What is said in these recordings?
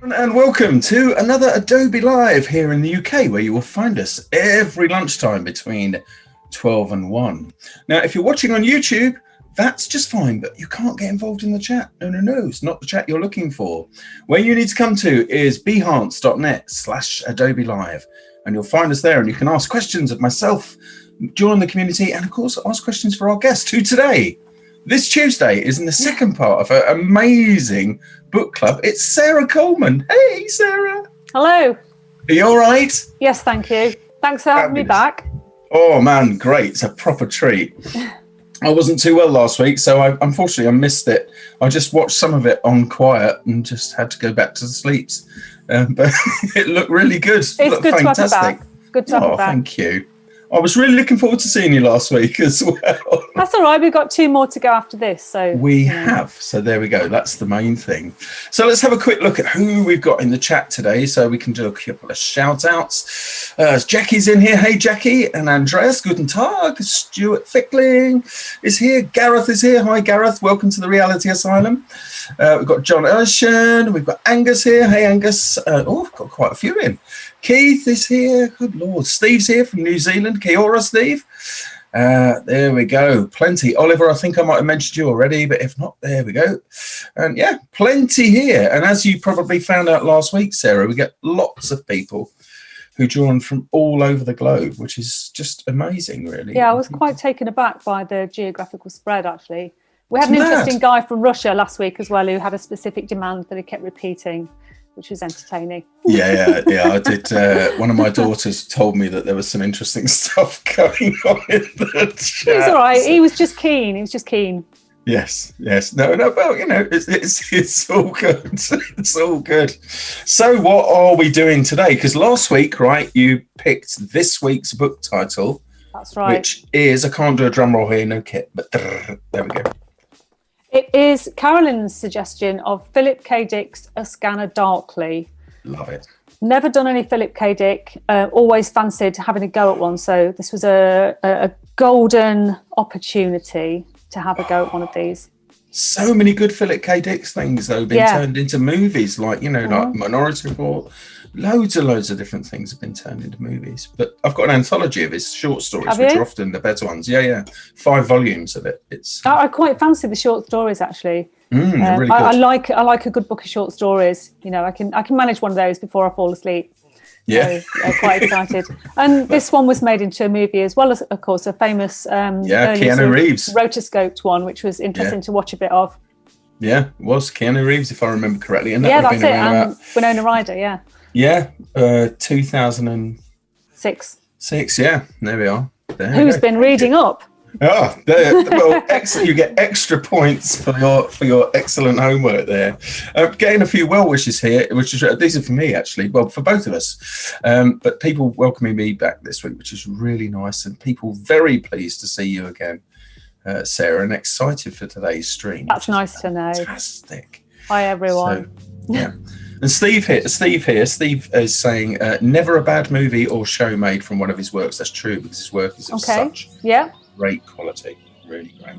And welcome to another Adobe Live here in the UK, where you will find us every lunchtime between 12 and 1. Now, if you're watching on YouTube, that's just fine, but you can't get involved in the chat. No, it's not the chat you're looking for. Where you need to come to is behance.net/Adobe Live, and you'll find us there, and you can ask questions of myself, join the community, and of course, ask questions for our guest, who today, this Tuesday, is in the second part of an amazing book club. It's Sarah Coleman. Hey, Sarah. Hello. Are you all right? Yes, thank you. Thanks for having me back. Oh, man, great. It's a proper treat. I wasn't too well last week, so unfortunately I missed it. I just watched some of it on quiet and just had to go back to the sleeps. But it looked really good. It's good fantastic. To have you back. Good to have you back. Thank you. I was really looking forward to seeing you last week as well. That's all right. We've got 2 more to go after this. So we have. So there we go. That's the main thing. So let's have a quick look at who we've got in the chat today, so we can do a couple of shout outs. Jackie's in here. Hey, Jackie. And Andreas, guten Tag. Stuart Fickling is here. Gareth is here. Hi, Gareth. Welcome to the Reality Asylum. We've got John Urshan. We've got Angus here. Hey, Angus. We've got quite a few in. Keith is here. Good Lord. Steve's here from New Zealand. Kia ora, Steve. There we go. Plenty. Oliver, I think I might have mentioned you already, but if not, there we go. And yeah, plenty here. And as you probably found out last week, Sarah, we get lots of people who join from all over the globe, which is just amazing, really. Yeah, I was quite taken aback by the geographical spread, actually. We had an interesting guy from Russia last week as well who had a specific demand that he kept repeating, which was entertaining. Yeah. I did. One of my daughters told me that there was some interesting stuff going on in the chat. It's all right. He was just keen. Yes. No. Well, it's all good. It's all good. So, what are we doing today? Because last week, right, you picked this week's book title. That's right. Which is, I can't do a drum roll here, no kit, but there we go. It is Carolyn's suggestion of Philip K. Dick's A Scanner Darkly. Love it. Never done any Philip K. Dick. Always fancied having a go at one. So this was a golden opportunity to have a go at one of these. So many good Philip K. Dick things, though, been turned into movies, like Minority Report. Loads of different things have been turned into movies. But I've got an anthology of his short stories, which are often the better ones. Yeah. 5 volumes of it. I quite fancy the short stories, actually. Really good. I like a good book of short stories. I can manage one of those before I fall asleep. Yeah. So, quite excited. And this one was made into a movie as well as, of course, a famous Keanu Reeves rotoscoped one, which was interesting to watch a bit of. Yeah, it was Keanu Reeves, if I remember correctly. And that's it. And Winona Ryder, yeah. Yeah, 2006. 6, yeah. There we are. Who's been reading up? Oh, well, excellent. You get extra points for your excellent homework there. Getting a few well wishes here, these are for me actually. Well, for both of us, but people welcoming me back this week, which is really nice, and people very pleased to see you again, Sarah, and excited for today's stream. That's nice to know. Fantastic. Hi everyone. So, yeah. And Steve is saying, never a bad movie or show made from one of his works. That's true, because his work is of such great quality. Really great.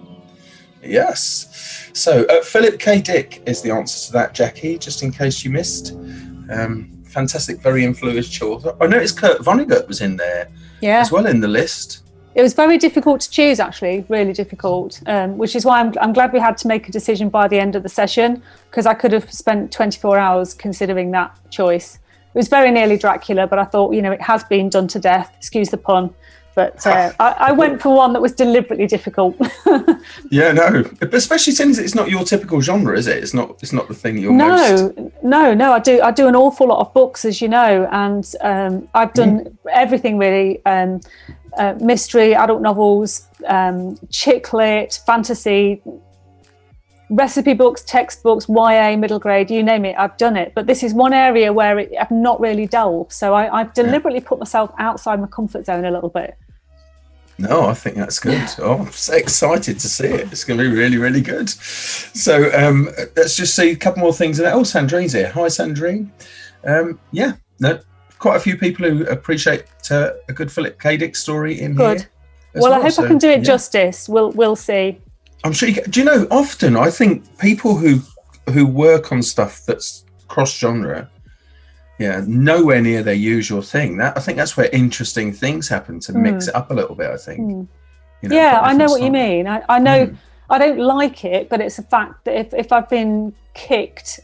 Yes. So Philip K. Dick is the answer to that, Jackie, just in case you missed. Fantastic, very influential. I noticed Kurt Vonnegut was in there as well in the list. It was very difficult to choose, actually, really difficult, which is why I'm glad we had to make a decision by the end of the session, because I could have spent 24 hours considering that choice. It was very nearly Dracula, but I thought, it has been done to death, excuse the pun. But I went for one that was deliberately difficult. Yeah, no, but especially since it's not your typical genre, is it? It's not the thing you're most... No. I do an awful lot of books, as you know, and I've done everything really. Mystery, adult novels, chick lit, fantasy, recipe books, textbooks, YA, middle grade, you name it, I've done it. But this is one area where I've not really delved. So I've deliberately put myself outside my comfort zone a little bit. No, I think that's good. Oh, I'm so excited to see it. It's going to be really, really good. So let's just see a couple more things. Oh, Sandrine's here. Hi, Sandrine. Quite a few people who appreciate a good Philip K. Dick story in here. Well, I hope I can do it justice. We'll see. I'm sure you can. Do often I think people who work on stuff that's cross-genre Yeah, nowhere near their usual thing. I think that's where interesting things happen to mix it up a little bit, I think. You know, yeah, I know what you mean. I know I don't like it, but it's a fact that if I've been kicked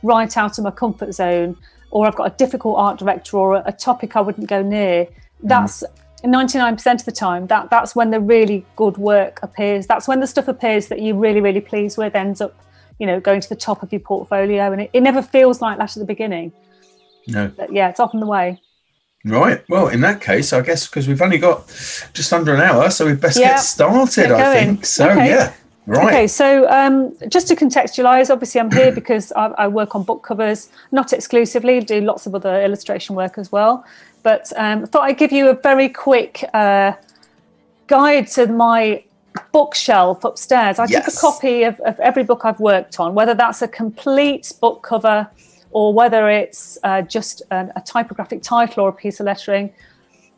right out of my comfort zone, or I've got a difficult art director or a topic I wouldn't go near, that's 99% of the time, that's when the really good work appears. That's when the stuff appears that you're really, really pleased with, ends up, you know, going to the top of your portfolio. And it never feels like that at the beginning. No. But yeah, it's often the way. Right. Well, in that case, I guess because we've only got just under an hour, so we best get started, I think. So, yeah. Right. Okay, so just to contextualise, obviously I'm here because I work on book covers, not exclusively, do lots of other illustration work as well. But I thought I'd give you a very quick guide to my bookshelf upstairs. I took a copy of every book I've worked on, whether that's a complete book cover or whether it's just a typographic title or a piece of lettering.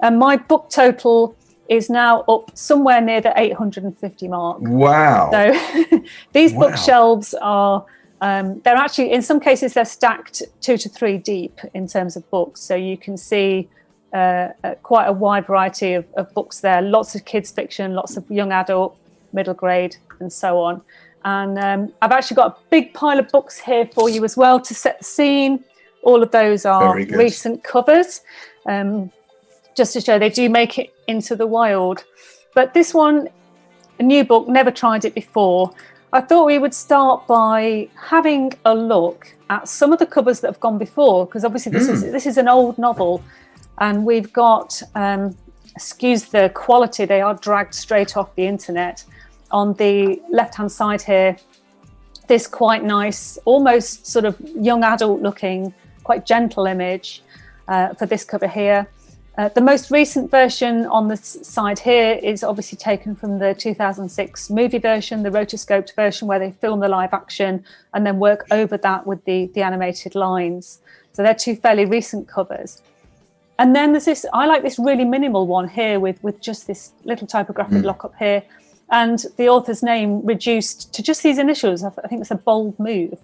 And my book total is now up somewhere near the 850 mark. Wow. So these bookshelves are, they're actually, in some cases, they're stacked 2 to 3 deep in terms of books. So you can see quite a wide variety of books there, lots of kids fiction, lots of young adult, middle grade, and so on. And I've actually got a big pile of books here for you as well to set the scene. All of those are recent covers, just to show they do make it into the wild. But this one, a new book, never tried it before. I thought we would start by having a look at some of the covers that have gone before, because obviously this is an old novel, and we've got, excuse the quality, they are dragged straight off the internet. On the left-hand side here, this quite nice, almost sort of young adult looking, quite gentle image for this cover here. The most recent version on the side here is obviously taken from the 2006 movie version, the rotoscoped version, where they film the live action and then work over that with the animated lines. So they're 2 fairly recent covers. And then there's this, I like this really minimal one here with just this little typographic lockup here, and the author's name reduced to just these initials. I think it's a bold move.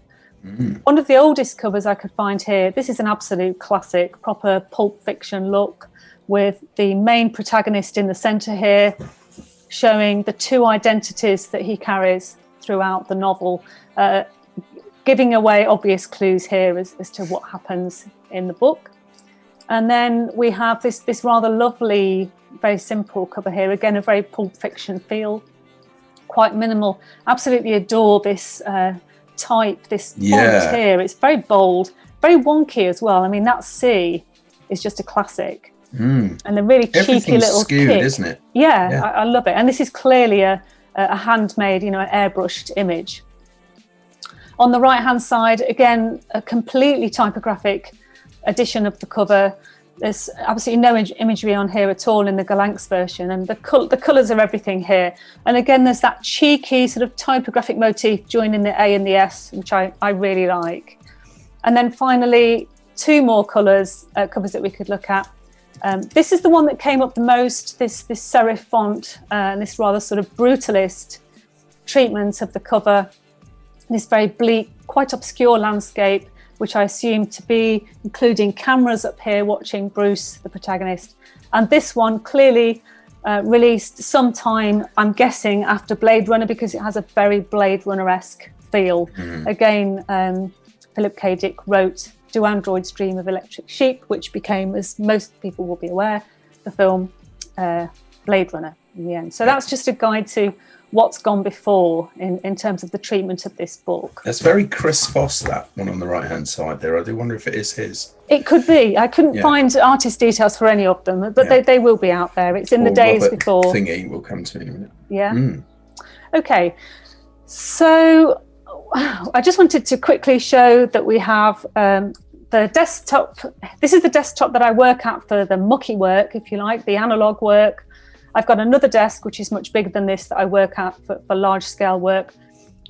One of the oldest covers I could find here, this is an absolute classic, proper pulp fiction look, with the main protagonist in the centre here, showing the 2 identities that he carries throughout the novel, giving away obvious clues here as to what happens in the book. And then we have this rather lovely, very simple cover here, again, a very pulp fiction feel, quite minimal. Absolutely adore this type, this font here. It's very bold, very wonky as well. I mean, that C is just a classic. And the really cheeky little skewed, kick, isn't it? Yeah. I love it. And this is clearly a handmade, an airbrushed image. On the right hand side, again, a completely typographic edition of the cover. There's absolutely no imagery on here at all in the Galanx version, and the colours are everything here. And again, there's that cheeky sort of typographic motif joining the A and the S, which I really like. And then finally, 2 more covers that we could look at. This is the one that came up the most, this serif font, and this rather sort of brutalist treatment of the cover. This very bleak, quite obscure landscape, which I assume to be including cameras up here watching Bruce, the protagonist. And this one clearly released sometime, I'm guessing, after Blade Runner, because it has a very Blade Runner-esque feel. Again, Philip K. Dick wrote Do Androids Dream of Electric Sheep, which became, as most people will be aware, the film Blade Runner in the end. So that's just a guide to what's gone before in terms of the treatment of this book. That's very Chris Foss, that one on the right-hand side there. I do wonder if it is his. It could be. I couldn't find artist details for any of them, but they will be out there. It's in the days Robert before. Thingy will come to me in a minute. Yeah. Okay. So I just wanted to quickly show that we have the desktop. This is the desktop that I work at for the mucky work, if you like, the analog work. I've got another desk, which is much bigger than this, that I work at for large-scale work.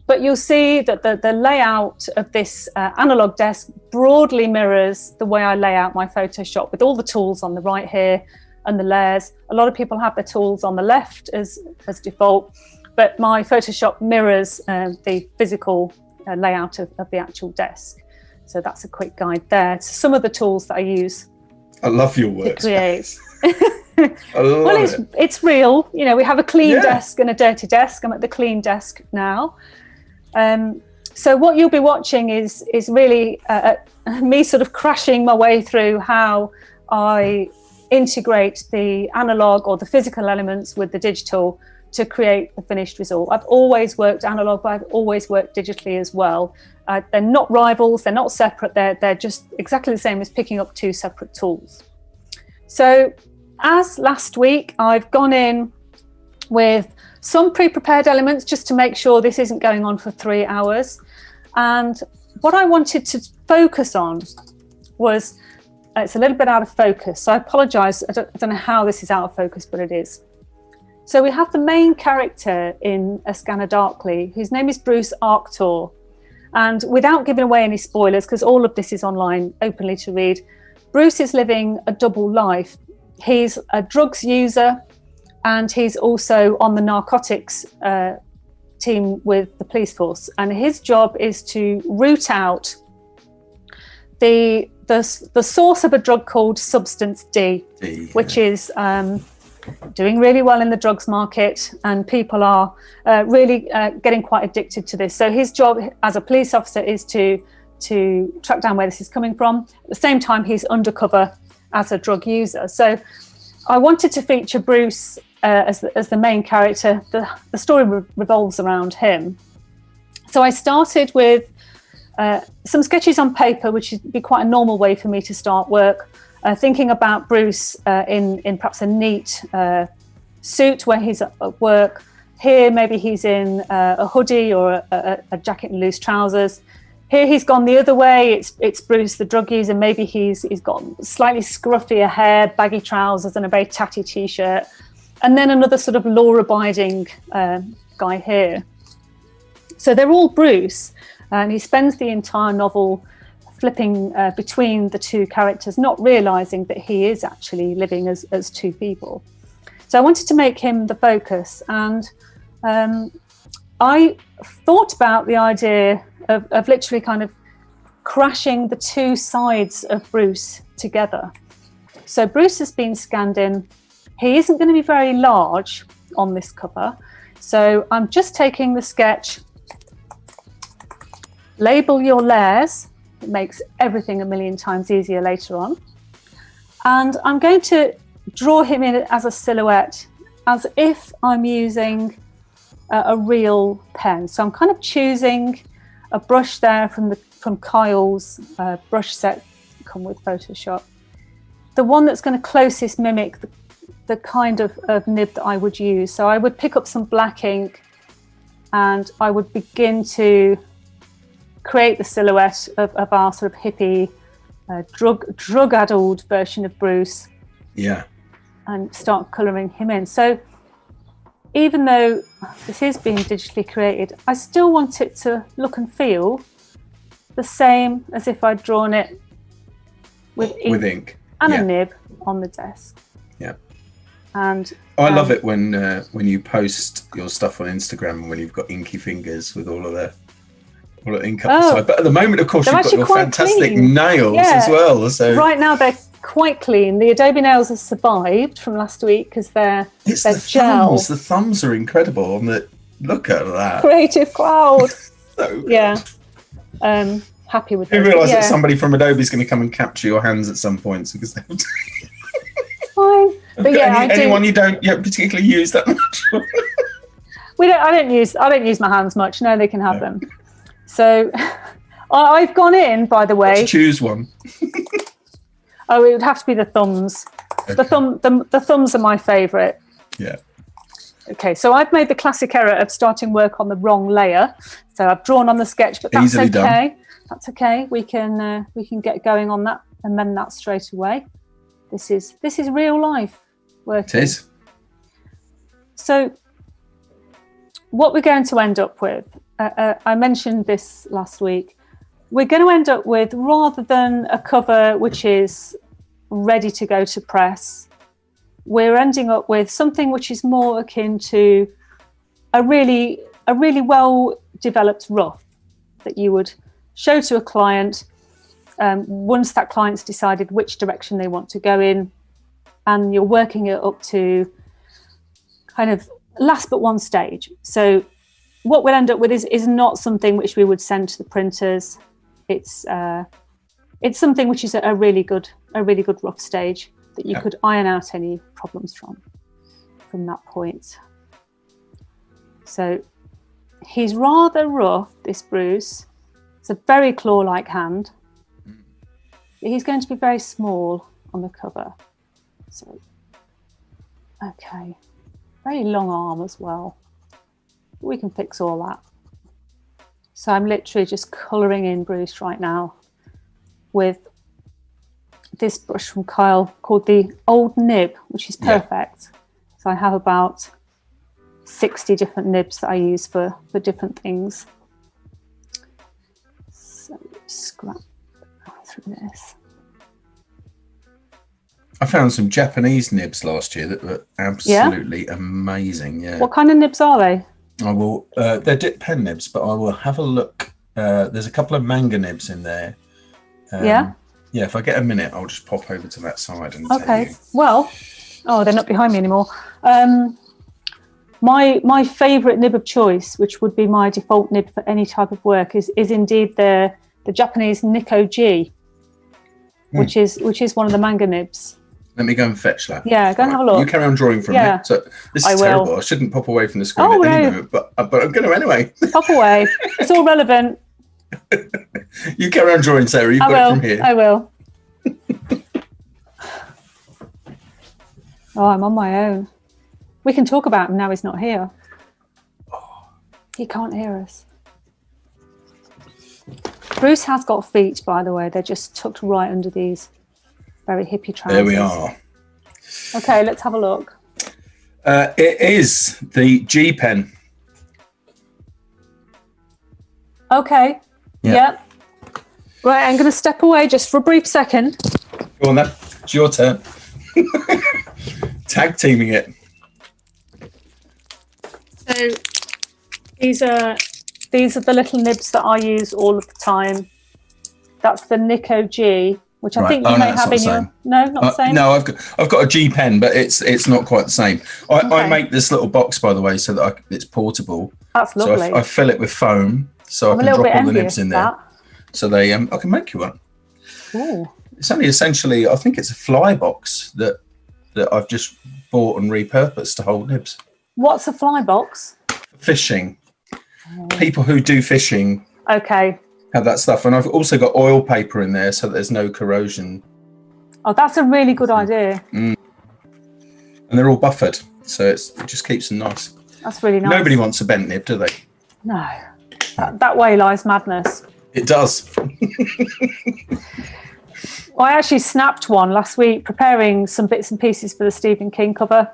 But you'll see that the layout of this analog desk broadly mirrors the way I lay out my Photoshop, with all the tools on the right here and the layers. A lot of people have their tools on the left as default, but my Photoshop mirrors the physical layout of the actual desk. So that's a quick guide there to some of the tools that I use. I love your to workspace. create. I love Well, it. it's real. You know, we have a clean Yeah. desk and a dirty desk. I'm at the clean desk now. So what you'll be watching is really me sort of crashing my way through how I integrate the analog or the physical elements with the digital to create the finished result. I've always worked analog, but I've always worked digitally as well. They're not rivals, they're not separate, they're just exactly the same as picking up two separate tools. So as last week, I've gone in with some pre-prepared elements just to make sure this isn't going on for 3 hours. And what I wanted to focus on was, it's a little bit out of focus, so I apologise, I don't know how this is out of focus, but it is. So we have the main character in A Scanner Darkly, whose name is Bruce Arctor. And without giving away any spoilers, because all of this is online openly to read, Bruce is living a double life. He's a drugs user, and he's also on the narcotics team with the police force. And his job is to root out the source of a drug called Substance D, which is doing really well in the drugs market, and people are really getting quite addicted to this. So his job as a police officer is to track down where this is coming from. At the same time, he's undercover as a drug user. So I wanted to feature Bruce as the main character. The story revolves around him. So I started with some sketches on paper, which would be quite a normal way for me to start work, thinking about Bruce in perhaps a neat suit where he's at work. Here, maybe he's in a hoodie or a jacket and loose trousers. Here he's gone the other way. It's Bruce, the drug user. Maybe he's got slightly scruffier hair, baggy trousers, and a very tatty T-shirt. And then another sort of law-abiding guy here. So they're all Bruce, and he spends the entire novel flipping between the two characters, not realising that he is actually living as two people. So I wanted to make him the focus, and I thought about the idea of literally kind of crashing the two sides of Bruce together. So Bruce has been scanned in. He isn't going to be very large on this cover. So I'm just taking the sketch, label your layers. It makes everything a million times easier later on. And I'm going to draw him in as a silhouette, as if I'm using a real pen. So I'm kind of choosing a brush there from Kyle's brush set, come with Photoshop. The one that's going to closest mimic the kind of nib that I would use. So I would pick up some black ink and I would begin to create the silhouette of our sort of hippie, drug-addled version of Bruce. Yeah. And start colouring him in. So even though this is being digitally created, I still want it to look and feel the same as if I'd drawn it with ink and a nib on the desk. Yeah. And I love it when you post your stuff on Instagram when you've got inky fingers with all of the ink up the side. But at the moment, of course, you've got your fantastic nails as well. So right now they're quite clean. The Adobe nails have survived from last week because they're gel. Thumbs. The thumbs are incredible. Look at that. Creative Cloud. So good. Yeah. Happy with that. You realise that somebody from Adobe is going to come and capture your hands at some point because they've fine. But anyone you don't particularly use that much? I don't use my hands much. No, they can have them. So I've gone in, by the way. Let's choose one. Oh, it would have to be the thumbs. Okay. The thumbs are my favourite. Yeah. Okay, so I've made the classic error of starting work on the wrong layer. So I've drawn on the sketch, but that's easily okay. Done. That's okay. We can get going on that and mend that straight away. This is real life working. It is. So what we're going to end up with, I mentioned this last week, we're going to end up with, rather than a cover which is ready to go to press, we're ending up with something which is more akin to a really well developed rough that you would show to a client once that client's decided which direction they want to go in, and you're working it up to kind of last but one stage. So what we'll end up with is not something which we would send to the printers. It's something which is a really good rough stage that you could iron out any problems from that point. So he's rather rough, this Bruce. It's a very claw-like hand. He's going to be very small on the cover. So, okay. Very long arm as well. We can fix all that. So I'm literally just colouring in Bruce right now with this brush from Kyle called the Old Nib, which is perfect. So I have about 60 different nibs that I use for different things. So scrap through this. I found some Japanese nibs last year that were absolutely amazing. Yeah. What kind of nibs are they? I will. They're dip pen nibs, but I will have a look. There's a couple of manga nibs in there. Yeah. If I get a minute, I'll just pop over to that side and tell you. Well, they're not behind me anymore. My favourite nib of choice, which would be my default nib for any type of work, is indeed the Japanese Nikko G, which is one of the manga nibs. Let me go and fetch that. Yeah, go and have a look. You carry on drawing for a minute. So this is terrible. I shouldn't pop away from the screen at any moment, but I'm going to anyway. Pop away. It's all relevant. You carry on drawing, Sarah. You've got it from here. I will. I'm on my own. We can talk about him now he's not here. He can't hear us. Bruce has got feet, by the way. They're just tucked right under these very hippie trousers. There we are. Okay, let's have a look. It is the G pen. Okay. Yep. Right, I'm going to step away just for a brief second. Go on then. It's your turn. Tag teaming it. So these are the little nibs that I use all of the time. That's the Nikko G, which I think you may have in your... No, not the same? No, I've got a G pen, but it's not quite the same. I make this little box, by the way, so that it's portable. That's lovely. So I fill it with foam, so I can drop all the nibs in there. So I can make you one. Ooh. It's only essentially, I think it's a fly box that I've just bought and repurposed to hold nibs. What's a fly box? Fishing. People who do fishing. Okay. Have that stuff, and I've also got oil paper in there so there's no corrosion. Oh, that's a really good idea. And they're all buffered, so it just keeps them nice. That's really nice. Nobody wants a bent nib, do they? No. That way lies madness. It does. I actually snapped one last week preparing some bits and pieces for the Stephen King cover.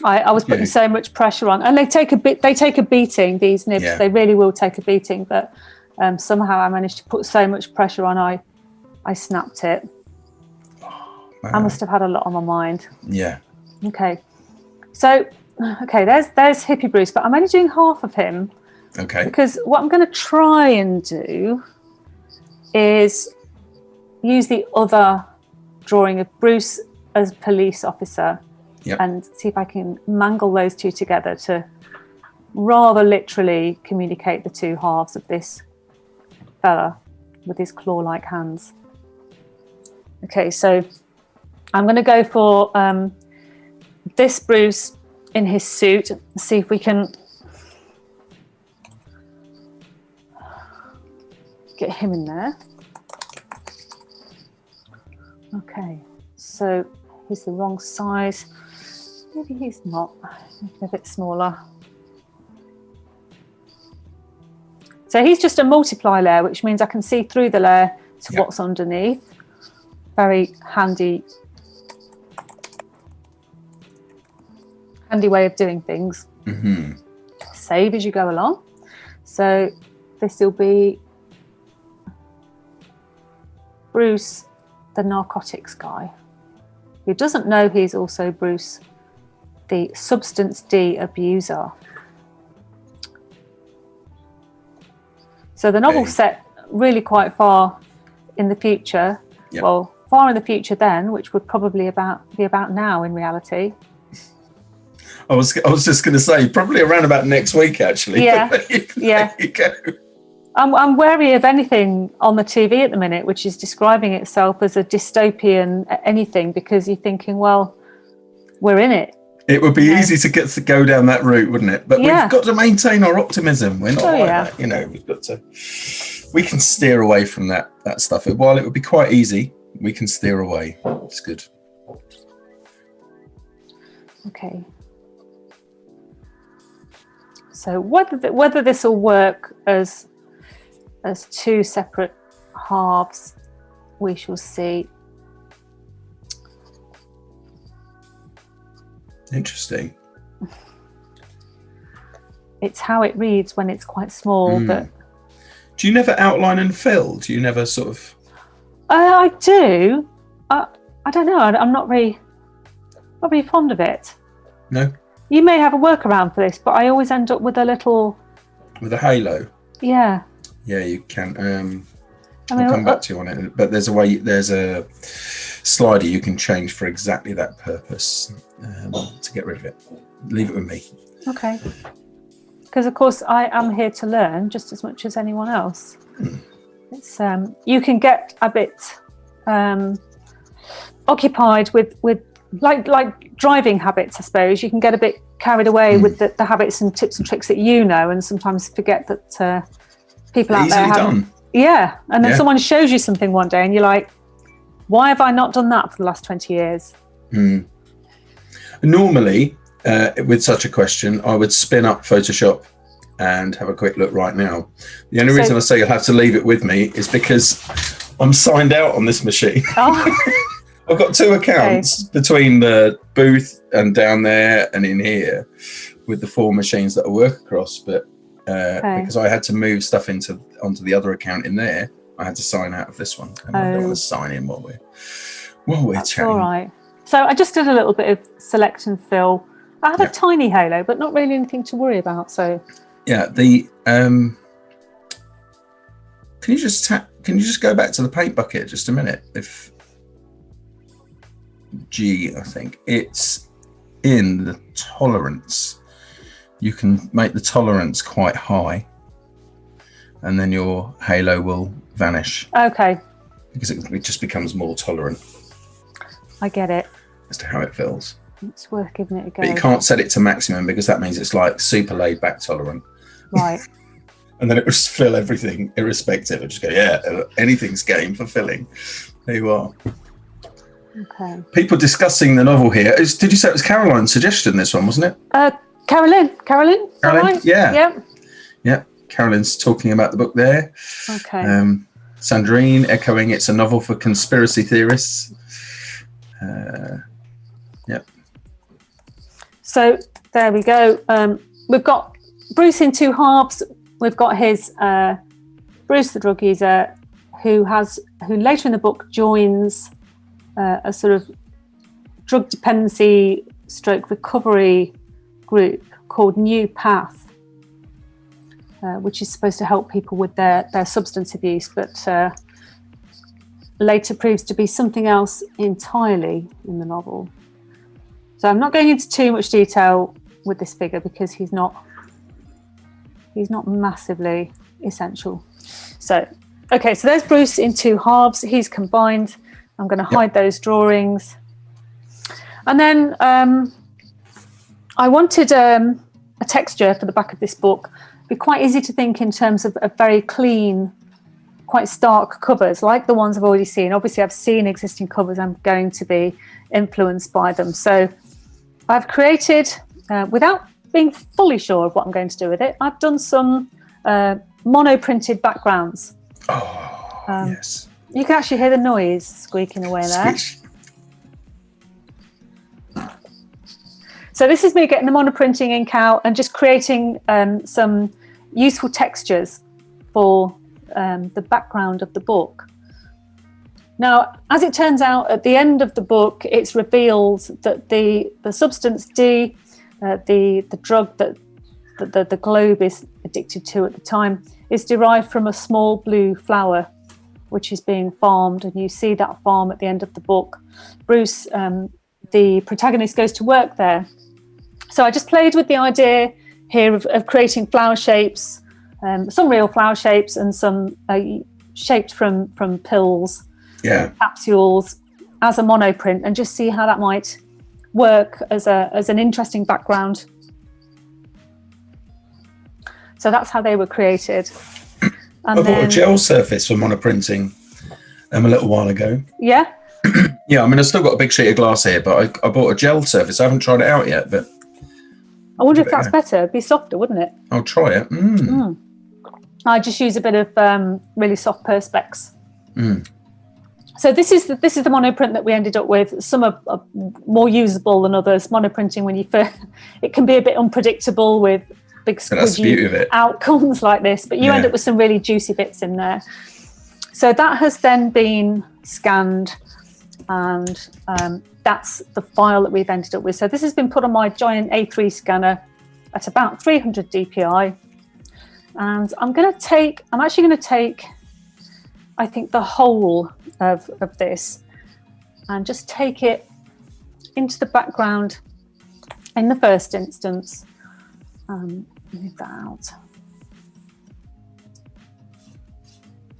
I was putting so much pressure on, and they take a beating, these nibs. Yeah. They really will take a beating, but somehow I managed to put so much pressure on, I snapped it. Oh, I must have had a lot on my mind. Yeah. Okay. So, there's Hippie Bruce, but I'm only doing half of him. Okay. Because what I'm going to try and do is use the other drawing of Bruce as police officer. Yep. And see if I can mangle those two together to rather literally communicate the two halves of this fella with his claw-like hands. Okay, so I'm going to go for this Bruce in his suit. See if we can get him in there. Okay, so he's the wrong size. Maybe he's not. Maybe a bit smaller. So he's just a multiply layer, which means I can see through the layer to what's underneath. Very handy way of doing things. Mm-hmm. Save as you go along. So this will be Bruce, the narcotics guy, who doesn't know he's also Bruce, the substance D abuser. So the novel's set really quite far in the future, Yep. well, far in the future then, which would probably be about now in reality. I was just going to say probably around about next week, actually. Yeah, There you go. I'm wary of anything on the TV at the minute, which is describing itself as a dystopian anything, because you're thinking, well, we're in it. It would be easy to get to go down that route, wouldn't it? But we've got to maintain our optimism. We're not like that, we've got to. We can steer away from that stuff. While it would be quite easy, we can steer away. It's good. Okay. So whether this will work as two separate halves, we shall see. Interesting. It's how it reads when it's quite small. But do you never outline and fill? Do you never sort of? I do. I don't know. I'm not very fond of it. No. You may have a workaround for this, but I always end up with a little. With a halo. Yeah. Yeah, you can. I'll come back to you on it. But there's a slider you can change for exactly that purpose to get rid of it. Leave it with me. Okay. Because of course I am here to learn just as much as anyone else. It's you can get a bit occupied with like driving habits, I suppose. You can get a bit carried away with the habits and tips and tricks that you know, and sometimes forget that people out there have. Yeah, and then someone shows you something one day and you're like, why have I not done that for the last 20 years? Normally, with such a question, I would spin up Photoshop and have a quick look right now. The only reason I say you'll have to leave it with me is because I'm signed out on this machine. I've got two accounts between the booth and down there and in here with the 4 machines that I work across, but because I had to move stuff onto the other account in there, I had to sign out of this one. And I don't want to sign in while we're That's chatting. all right. So I just did a little bit of select and fill. I had a tiny halo, but not really anything to worry about. So yeah, the can you just go back to the paint bucket just a minute? If G, I think it's in the tolerance. You can make the tolerance quite high, and then your halo will vanish. Okay. Because it just becomes more tolerant. I get it. As to how it feels. It's worth giving it a go. But you can't set it to maximum because that means it's like super laid back tolerant. Right. And then it will just fill everything irrespective. It just go, anything's game for filling. There you are. Okay. People discussing the novel here. Did you say it was Caroline's suggestion, this one, wasn't it? Caroline? Right? Yeah. Yeah. Caroline's talking about the book there. Okay. Sandrine echoing it's a novel for conspiracy theorists. Yep. So there we go. We've got Bruce in 2 halves. We've got his Bruce the drug user, who later in the book joins a sort of drug dependency / recovery group called New Path, which is supposed to help people with their substance abuse, but later proves to be something else entirely in the novel. So I'm not going into too much detail with this figure because he's not massively essential. So, okay, so there's Bruce in 2 halves. He's combined. I'm going to hide those drawings. And then I wanted a texture for the back of this book. It'd be quite easy to think in terms of a very clean, quite stark covers, like the ones I've already seen. Obviously, I've seen existing covers. I'm going to be influenced by them. So I've created, without being fully sure of what I'm going to do with it, I've done some mono-printed backgrounds. Oh, yes. You can actually hear the noise squeaking away there. Squish. So this is me getting the monoprinting ink out and just creating some useful textures for the background of the book. Now, as it turns out, at the end of the book, it's revealed that the substance D, the drug that the globe is addicted to at the time, is derived from a small blue flower. which is being farmed, and you see that farm at the end of the book. Bruce, the protagonist, goes to work there. So I just played with the idea here of creating flower shapes, some real flower shapes and some shaped from pills, capsules, as a monoprint, and just see how that might work as an interesting background. So that's how they were created. And I bought a gel surface for monoprinting a little while ago. Yeah? Yeah, I mean, I've still got a big sheet of glass here, but I bought a gel surface. I haven't tried it out yet, but... I wonder if that's better. It'd be softer, wouldn't it? I'll try it. I just use a bit of really soft Perspex. So this is the monoprint that we ended up with. Some are more usable than others. Monoprinting, when you first, it can be a bit unpredictable with big squidgy outcomes like this, but you end up with some really juicy bits in there. So that has then been scanned, and that's the file that we've ended up with. So this has been put on my giant A3 scanner at about 300 DPI, and I'm actually going to take, I think, the whole of this and just take it into the background in the first instance. Move that out.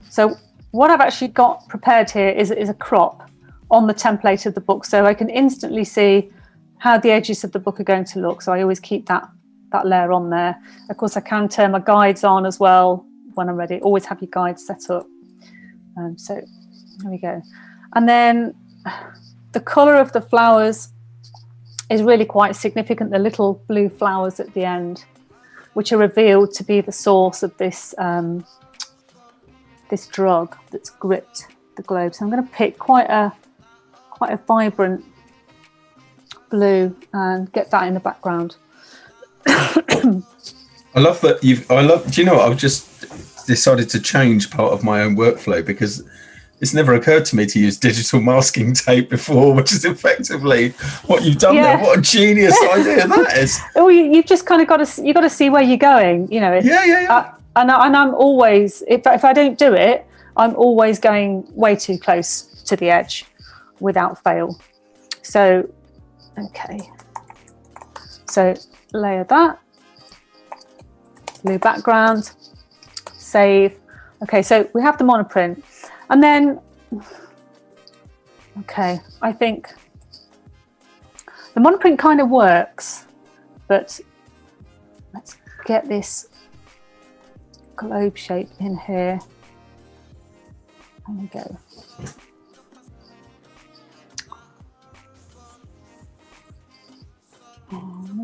So what I've actually got prepared here is a crop on the template of the book, so I can instantly see how the edges of the book are going to look. So I always keep that layer on there. Of course, I can turn my guides on as well when I'm ready. Always have your guides set up. So there we go. And then the colour of the flowers is really quite significant. The little blue flowers at the end, which are revealed to be the source of this this drug that's gripped the globe. So I'm going to pick quite a vibrant blue and get that in the background. I love that do you know what? I've just decided to change part of my own workflow, because it's never occurred to me to use digital masking tape before, which is effectively what you've done there. What a genius idea that is. Oh, you've just kind of got to see where you're going, you know. And I'm always, if I don't do it, I'm always going way too close to the edge without fail. So, okay. So layer that, blue background, save. Okay, so we have the monoprint. And then, okay, I think the monoprint kind of works, but let's get this globe shape in here. There we go.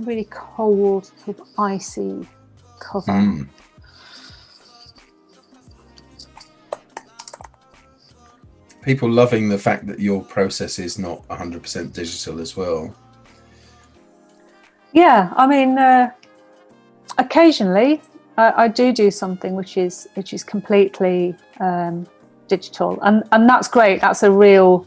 Really cold, sort of icy cover. People loving the fact that your process is not 100% digital as well. Yeah, I mean, occasionally I do something which is completely digital, and that's great. That's a real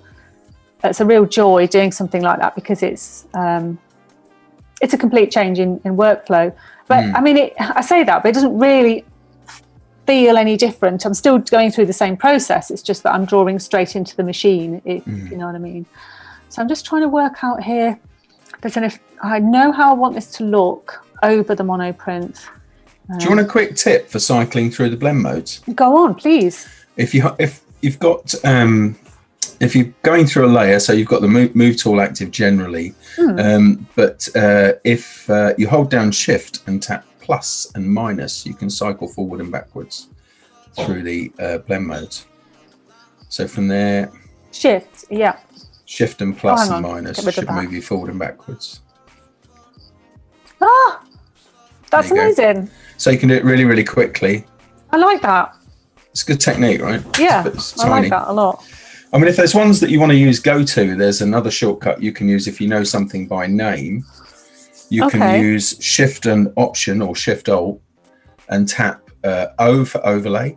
joy doing something like that, because it's a complete change in workflow. But I mean, I say that, but it doesn't really feel any different. I'm still going through the same process. It's just that I'm drawing straight into the machine, if you know what I mean. So I'm just trying to work out here. I know how I want this to look over the monoprint. Do you want a quick tip for cycling through the blend modes? Go on, please. If you've got if you're going through a layer, so you've got the move tool active generally, but if you hold down Shift and tap plus and minus, you can cycle forward and backwards through the blend modes. So from there, Shift and plus and minus should move you forward and backwards. Ah, that's amazing. So you can do it really, really quickly. I like that. It's a good technique, right? Yeah, I like that a lot. I mean, if there's ones that you want to use go to, there's another shortcut you can use if you know something by name. You can use Shift and Option or Shift Alt and tap O for overlay,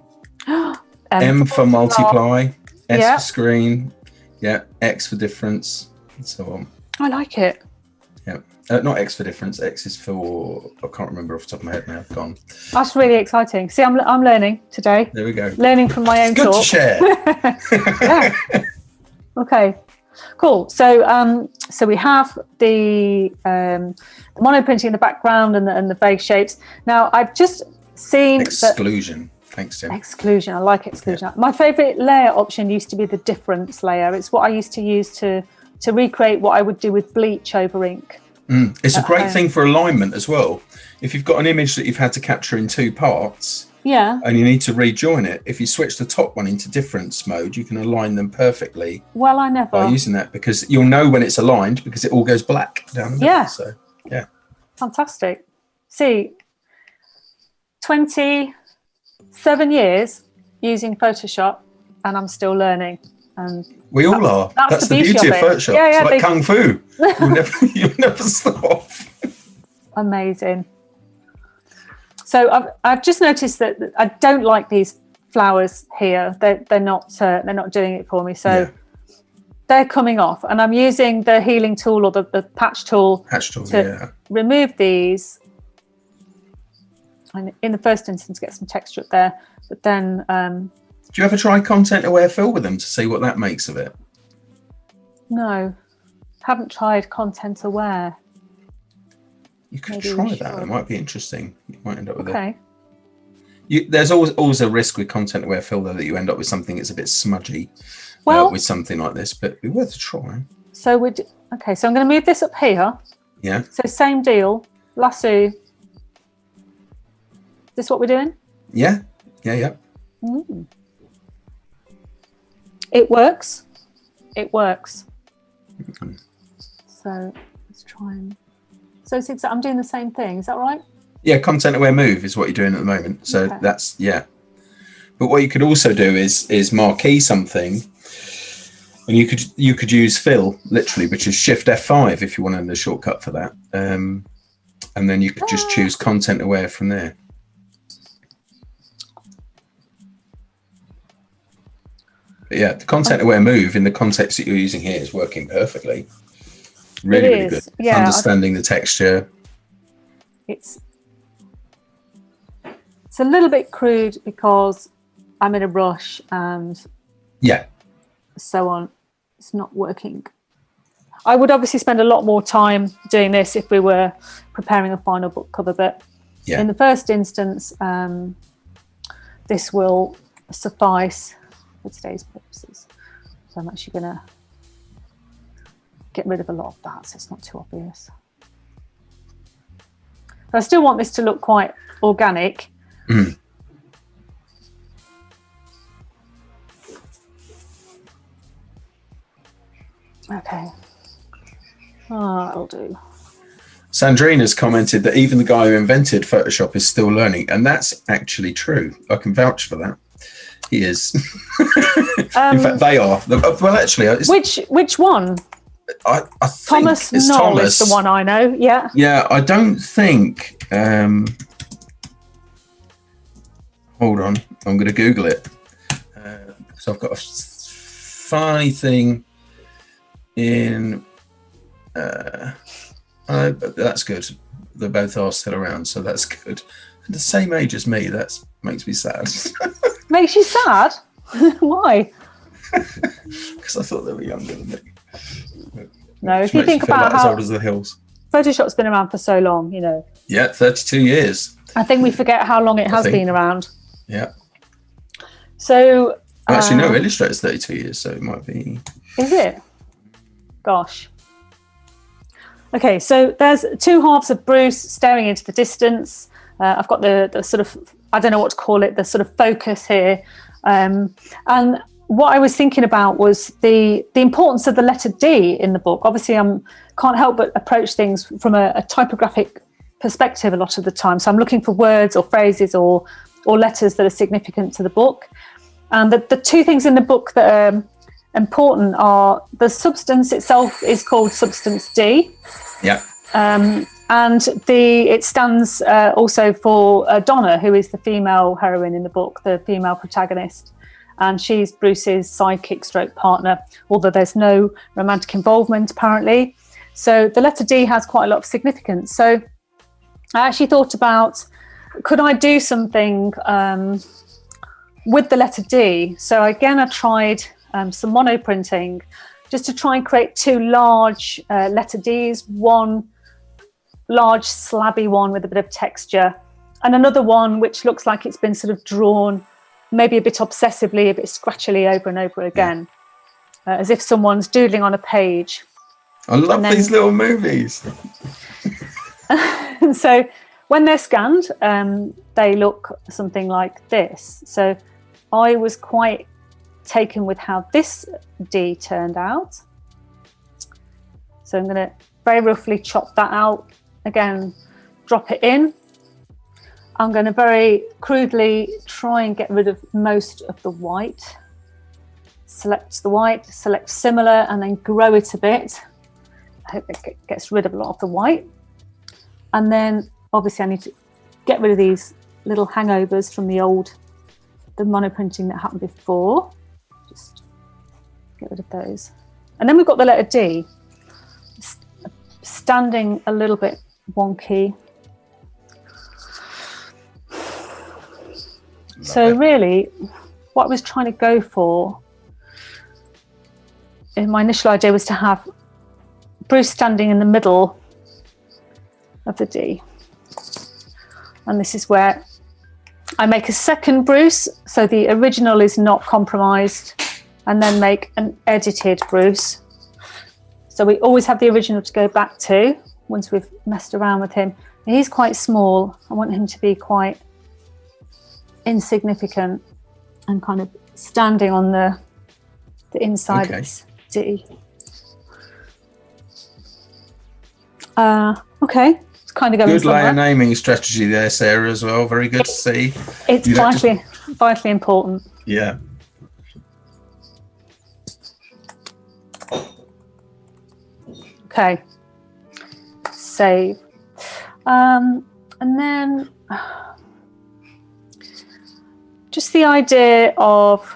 M for multiply, S for screen, X for difference, and so on. I like it. Yeah. Not X for difference. X is for, I can't remember off the top of my head now. Gone. That's really exciting. See, I'm learning today. There we go. Learning from my own Good talk. to share. Yeah. Okay. Cool. So so we have the mono printing in the background and the vague shapes. Now I've just seen exclusion. Thanks, Tim. Exclusion. I like exclusion. Yeah. My favourite layer option used to be the difference layer. It's what I used to use to recreate what I would do with bleach over ink. It's a great thing for alignment as well. If you've got an image that you've had to capture in two parts, and you need to rejoin it, if you switch the top one into difference mode, you can align them perfectly. Well, I never. By using that, because you'll know when it's aligned because it all goes black down the middle. Yeah. So, yeah. Fantastic. See, 27 years using Photoshop, and I'm still learning. And we all are. That's the beauty of Photoshop. Yeah, it's like kung fu. You'll never stop. Amazing. So I've just noticed that I don't like these flowers here. They're not doing it for me. So they're coming off, and I'm using the healing tool or the patch tool. To remove these. And in the first instance, get some texture up there, but then. Do you ever try content aware fill with them to see what that makes of it? No, haven't tried content aware. You could try that. It might be interesting. You might end up with there's always a risk with content aware fill though that you end up with something that's a bit smudgy. With something like this, but it'd be worth a try. So so I'm going to move this up here. Yeah. So same deal. Lasso. Is this what we're doing? Yeah. Mm. It works. Mm-hmm. So let's try and. So I'm doing the same thing. Is that right? Yeah, content aware move is what you're doing at the moment. So that's But what you could also do is marquee something, and you could use fill literally, which is Shift F5 if you wanted the shortcut for that, and then you could just choose content aware from there. But the content aware move in the context that you're using here is working perfectly. Really good. Yeah, understanding the texture. It's a little bit crude because I'm in a rush and so on. It's not working. I would obviously spend a lot more time doing this if we were preparing a final book cover, but in the first instance, this will suffice for today's purposes. So I'm actually going to get rid of a lot of that so it's not too obvious. But I still want this to look quite organic. Mm. Okay. That'll do. Sandrina's commented that even the guy who invented Photoshop is still learning, and that's actually true. I can vouch for that. He is. In fact, they are. Well, actually, which one? I think Thomas it's Knoll Thomas. is the one I know. Yeah. Yeah, I don't think. Hold on, I'm going to Google it. So I've got a funny thing in. That's good. They both are still around, so that's good. And the same age as me. That makes me sad. Makes you sad? Why? Because I thought they were younger than me. No, if you think about as old as the hills. Photoshop's been around for so long, Yeah, 32 years. I think we forget how long it has been around. Yeah. So. Actually, no, Illustrator's 32 years, so it might be. Is it? Gosh. Okay, so there's two halves of Bruce staring into the distance. I've got the sort of, I don't know what to call it, the sort of focus here. And what I was thinking about was the importance of the letter D in the book. Obviously, I can't help but approach things from a typographic perspective a lot of the time. So I'm looking for words or phrases or letters that are significant to the book. And the two things in the book that are important are the substance itself is called substance D. Yeah. And it stands also for Donna, who is the female heroine in the book, the female protagonist. And she's Bruce's sidekick stroke partner, although there's no romantic involvement apparently. So the letter D has quite a lot of significance. So I actually thought about, could I do something with the letter D? So again, I tried some mono printing just to try and create 2 large letter Ds, one large slabby one with a bit of texture, and another one which looks like it's been sort of drawn maybe a bit obsessively, a bit scratchily over and over again, as if someone's doodling on a page. I love these little movies. And so when they're scanned, they look something like this. So I was quite taken with how this D turned out. So I'm going to very roughly chop that out. Again, drop it in. I'm going to very crudely try and get rid of most of the white. Select the white, select similar, and then grow it a bit. I hope it gets rid of a lot of the white. And then obviously I need to get rid of these little hangovers from the mono printing that happened before. Just get rid of those. And then we've got the letter D, standing a little bit wonky. So really, what I was trying to go for, in my initial idea, was to have Bruce standing in the middle of the D. And this is where I make a second Bruce, so the original is not compromised, and then make an edited Bruce. So we always have the original to go back to once we've messed around with him. And he's quite small. I want him to be quite insignificant and kind of standing on the inside of this D. Okay, it's kind of going good somewhere. layer naming strategy there, Sarah, as well. Very good to see. It's vitally important. Yeah. Okay, save. And then just the idea of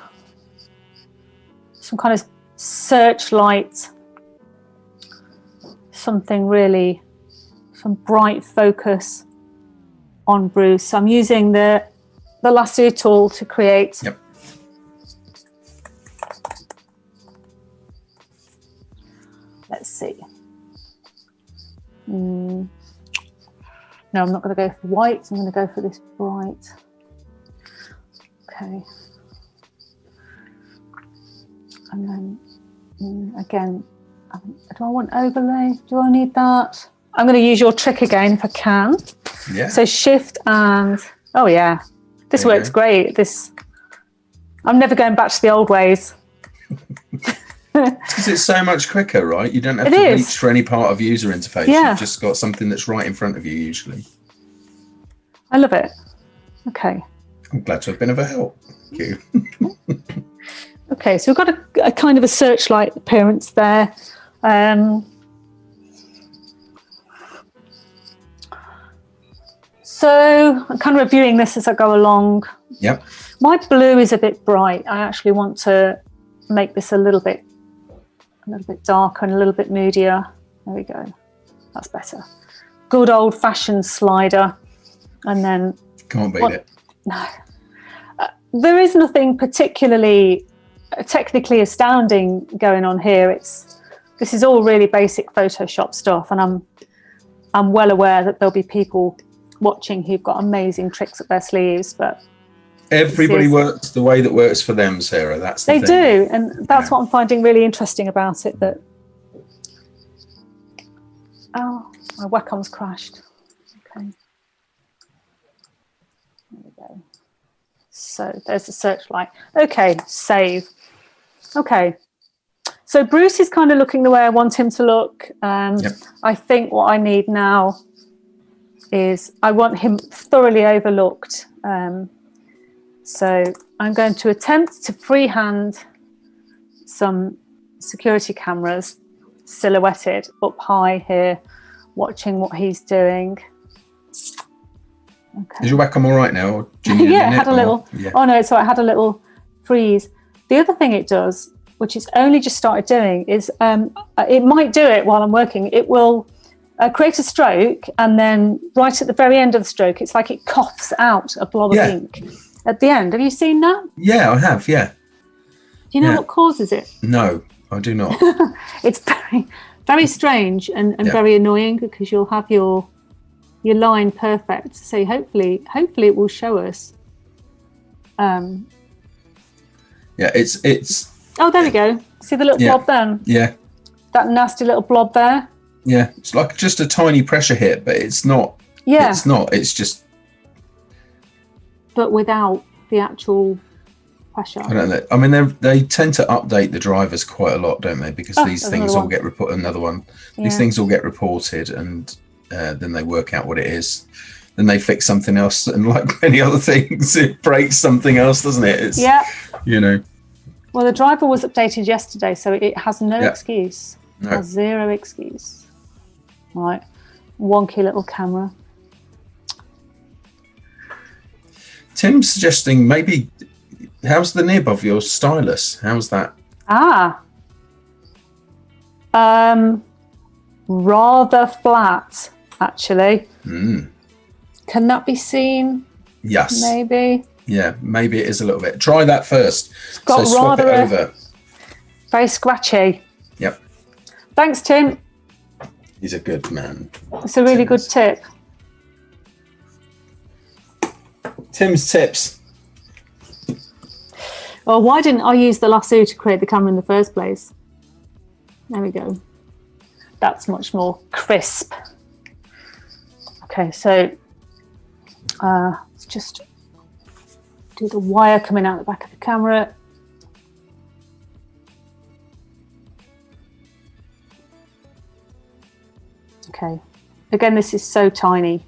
some kind of searchlight, something really, some bright focus on Bruce. I'm using the lasso tool to create. Yep. Let's see. No, I'm not going to go for white. I'm going to go for this bright. Okay. And then again, do I want overlay? Do I need that? I'm going to use your trick again if I can. Yeah. So shift and, oh yeah, this works great. I'm never going back to the old ways. Because it's so much quicker, right? You don't have to reach for any part of user interface. Yeah. You've just got something that's right in front of you usually. I love it. Okay. I'm glad to have been of a help. Thank you. Okay, so we've got a kind of a searchlight appearance there. So I'm kind of reviewing this as I go along. Yep. My blue is a bit bright. I actually want to make this a little bit darker and a little bit moodier. There we go. That's better. Good old-fashioned slider. And then... Can't beat it. No. There is nothing particularly technically astounding going on here. This is all really basic Photoshop stuff, and I'm well aware that there'll be people watching who've got amazing tricks up their sleeves, but everybody works the way that works for them, Sarah. That's the thing. They do, and that's what I'm finding really interesting about it. That my Wacom's crashed. Okay, there we go. So there's the searchlight. Okay, save. Okay, so Bruce is kind of looking the way I want him to look. Yep. I think what I need now is I want him thoroughly overlooked. So I'm going to attempt to freehand some security cameras silhouetted up high here, watching what he's doing. Okay. Is your Wacom all right now? Yeah, it had a little. Yeah. Oh no, so I had a little freeze. The other thing it does, which it's only just started doing, is it might do it while I'm working. It will create a stroke, and then right at the very end of the stroke, it's like it coughs out a blob of ink at the end. Have you seen that? Yeah, I have. Yeah. Do you know what causes it? No, I do not. It's very, very strange and very annoying, because you'll have your line perfect. So hopefully it will show us. It's. Oh, there we go. See the little blob there? Yeah. That nasty little blob there. Yeah, it's like just a tiny pressure hit, but it's not. Yeah. It's not. It's just. But without the actual pressure. I don't know. I mean, they tend to update the drivers quite a lot, don't they? Because these things all get reported. Another one. These things all get reported, and then they work out what it is. Then they fix something else, and like many other things, it breaks something else, doesn't it? It's, you know. Well, the driver was updated yesterday, so it has no excuse. No. It has zero excuse. Right, wonky little camera. Tim's suggesting maybe. How's the nib of your stylus? How's that? Rather flat, actually. Mm. Can that be seen? Yes. Maybe. Yeah, maybe it is a little bit. Try that first. It's got swap it over. Very scratchy. Yep. Thanks, Tim. He's a good man. It's a really good tip. Tim's tips. Well, why didn't I use the lasso to create the camera in the first place? There we go. That's much more crisp. Okay, so let's just do the wire coming out the back of the camera. Okay, again, this is so tiny.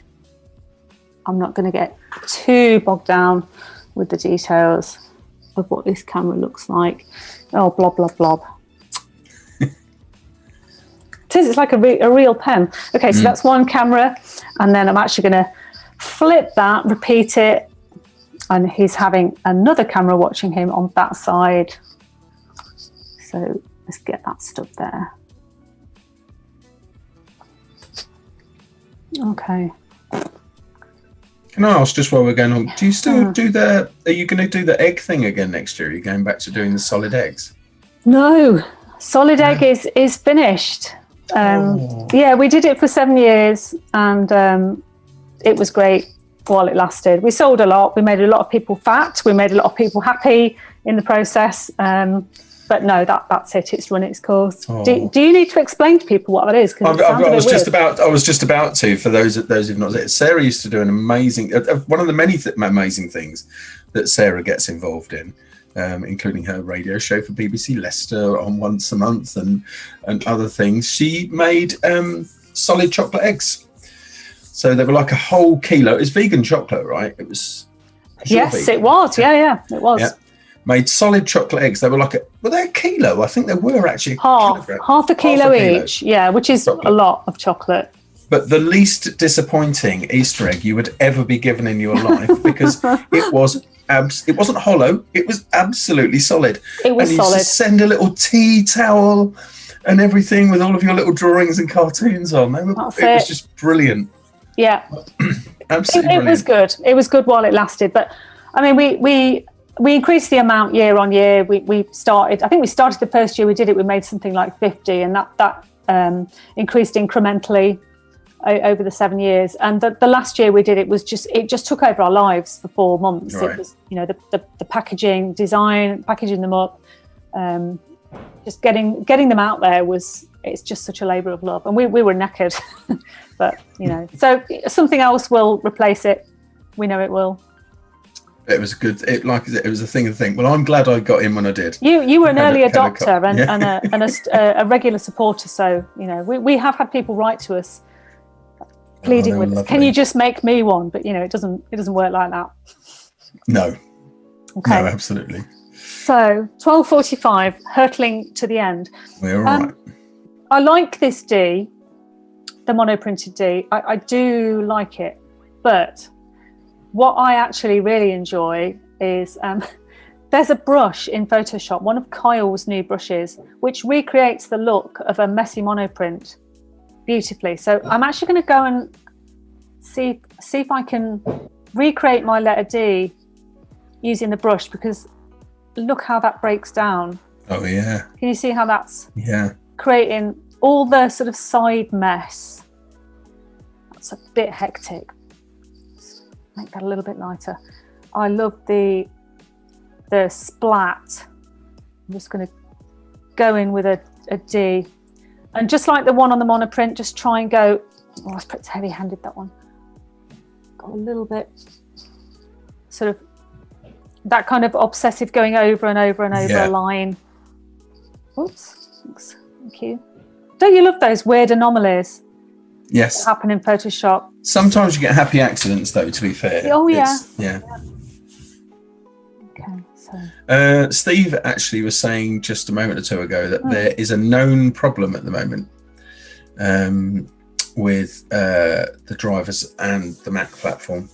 I'm not going to get too bogged down with the details of what this camera looks like. Oh, blob, blob, blob. It's like a real pen. Okay, so that's one camera, and then I'm actually going to flip that, repeat it, and he's having another camera watching him on that side. So let's get that stuck there. Okay. Can I ask, just while we're going on, do you still do are you going to do the egg thing again next year? Are you going back to doing the solid eggs? No, solid egg is finished. Yeah, we did it for 7 years, and it was great while it lasted. We sold a lot. We made a lot of people fat. We made a lot of people happy in the process. But no, that's it. It's run its course. Do you need to explain to people what that is? I was just about to. For those who've not, Sarah used to do an amazing. One of the many amazing things that Sarah gets involved in. Including her radio show for BBC Leicester on once a month and other things. She made solid chocolate eggs. So they were like a whole kilo. It's vegan chocolate, right? It was. Yes, it was. Yeah, it was. Yeah. Made solid chocolate eggs. They were like were they a kilo? I think they were actually half a kilo each. Yeah, which is chocolate. A lot of chocolate. But the least disappointing Easter egg you would ever be given in your life, because it wasn't hollow. It was absolutely solid. It was solid. Send a little tea towel and everything with all of your little drawings and cartoons on. It was just brilliant. Yeah, absolutely. It was good. It was good while it lasted. But I mean, we increased the amount year on year. We started. I think we started the first year we did it. We made something like 50, and that increased incrementally over the 7 years. And the last year we did it just took over our lives for 4 months. Right. It was, the packaging design, packaging them up, just getting them out there it's just such a labor of love. And we were knackered, but so something else will replace it. We know it will. It was good. It was a thing to think. Well, I'm glad I got in when I did. You were an early adopter and a regular supporter. So we have had people write to us pleading with us. Can you just make me one? But it doesn't work like that. No. Okay. No, absolutely. So 12:45, hurtling to the end. We're all right. I like this D, the monoprinted D. I do like it, but what I actually really enjoy is there's a brush in Photoshop, one of Kyle's new brushes, which recreates the look of a messy monoprint beautifully. So I'm actually going to go and see if I can recreate my letter D using the brush, because look how that breaks down. Oh yeah. Can you see how that's creating all the sort of side mess? That's a bit hectic. Make that a little bit lighter. I love the splat. I'm just going to go in with a D, and just like the one on the monoprint, just try and go. Oh, I was pretty heavy-handed, that one. Got a little bit sort of that kind of obsessive going over and over and over a line. Oops, thanks. Thank you. Don't you love those weird anomalies? Yes. That happen in Photoshop. Sometimes you get happy accidents, though, to be fair. Oh, yeah. Yeah. Okay, so. Steve actually was saying just a moment or two ago that there is a known problem at the moment with the drivers and the Mac platform.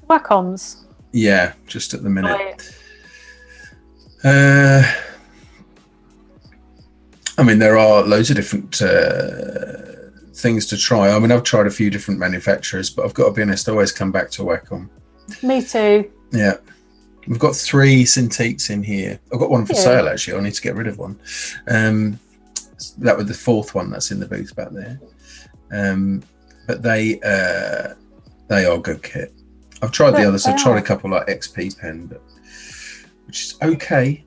Wacom. Yeah, just at the minute. I mean, there are loads of different things to try. I mean, I've tried a few different manufacturers, but I've got to be honest, I always come back to Wacom. Me too. Yeah. We've got 3 Cintiqs in here. I've got one for sale, actually. I need to get rid of one. That was the 4th one that's in the booth back there. But they are good kit. I've tried the others. I've tried a couple like XP Pen, which is okay.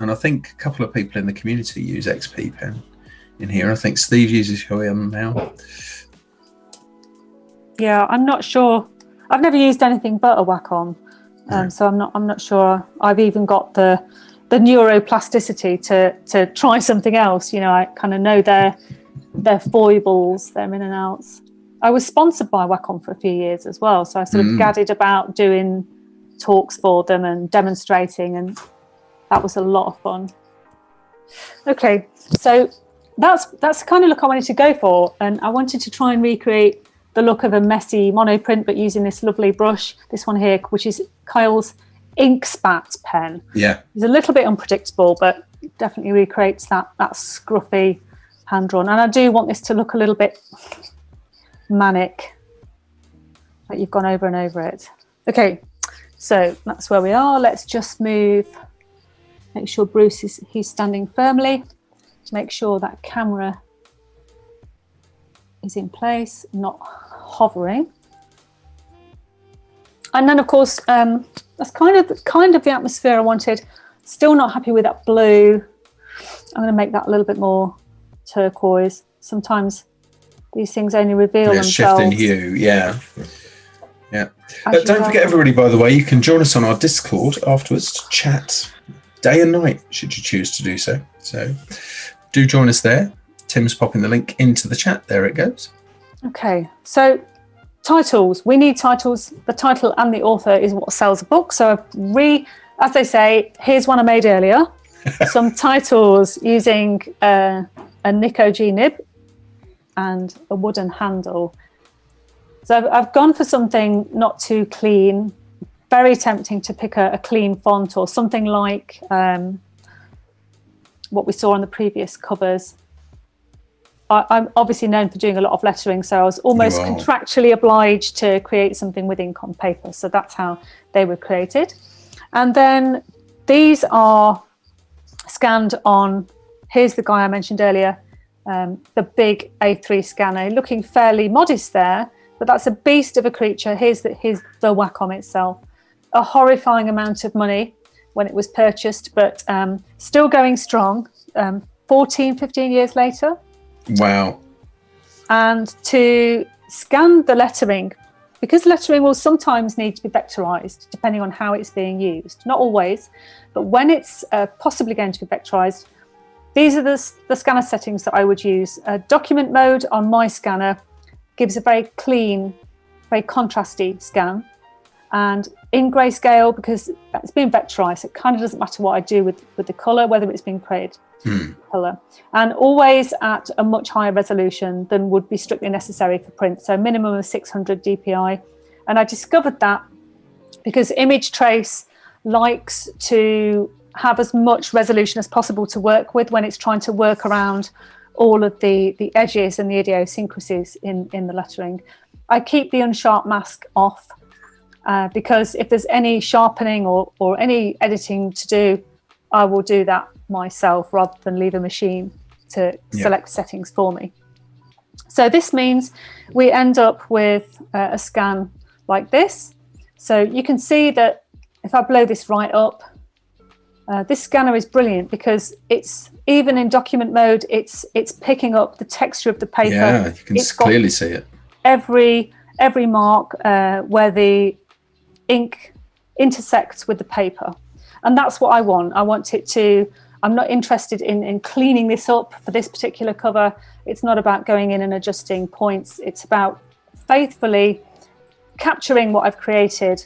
And I think a couple of people in the community use XP Pen in here. I think Steve uses Huion now. Yeah, I'm not sure. I've never used anything but a Wacom, so I'm not sure. I've even got the neuroplasticity to try something else. You know, I kind of know their foibles, their in and outs. I was sponsored by Wacom for a few years as well, so I sort of gadded about doing talks for them and demonstrating, and that was a lot of fun. Okay, so that's the kind of look I wanted to go for, and I wanted to try and recreate the look of a messy monoprint, but using this lovely brush, this one here, which is Kyle's Ink Spat pen. Yeah, it's a little bit unpredictable, but definitely recreates that scruffy hand drawn. And I do want this to look a little bit manic, like you've gone over and over it. Okay, so that's where we are. Let's just move. Make sure Bruce he's standing firmly. Make sure that camera is in place, not hovering. And then, of course, that's kind of the atmosphere I wanted. Still not happy with that blue. I'm going to make that a little bit more turquoise. Sometimes these things only reveal themselves. Shifting hue, yeah. But don't forget, everybody, by the way, you can join us on our Discord afterwards to chat day and night, should you choose to do so. So do join us there. Tim's popping the link into the chat. There it goes. Okay, so titles. We need titles. The title and the author is what sells a book. So as they say, here's one I made earlier. Some titles using a Nico G nib and a wooden handle. So I've gone for something not too clean. Very tempting to pick a clean font or something like what we saw on the previous covers. I'm obviously known for doing a lot of lettering, so I was almost contractually obliged to create something with ink on paper. So that's how they were created. And then these are scanned on, here's the guy I mentioned earlier, the big A3 scanner, looking fairly modest there, but that's a beast of a creature. Here's the Wacom itself. A horrifying amount of money when it was purchased, but still going strong 14, 15 years later. Wow. And to scan the lettering, because lettering will sometimes need to be vectorized depending on how it's being used. Not always, but when it's possibly going to be vectorized, these are the scanner settings that I would use. Document mode on my scanner gives a very clean, very contrasty scan. And in grayscale, because it's been vectorized, it kind of doesn't matter what I do with the color, whether it's been created color. And always at a much higher resolution than would be strictly necessary for print. So minimum of 600 DPI. And I discovered that because image trace likes to have as much resolution as possible to work with when it's trying to work around all of the edges and the idiosyncrasies in the lettering. I keep the unsharp mask off because if there's any sharpening or any editing to do, I will do that myself rather than leave a machine to select settings for me. So this means we end up with a scan like this. So you can see that if I blow this right up, this scanner is brilliant because it's even in document mode, it's picking up the texture of the paper. Yeah, you can clearly see it. Every mark where the ink intersects with the paper. And that's what I want. I want it to, I'm not interested in cleaning this up for this particular cover. It's not about going in and adjusting points. It's about faithfully capturing what I've created,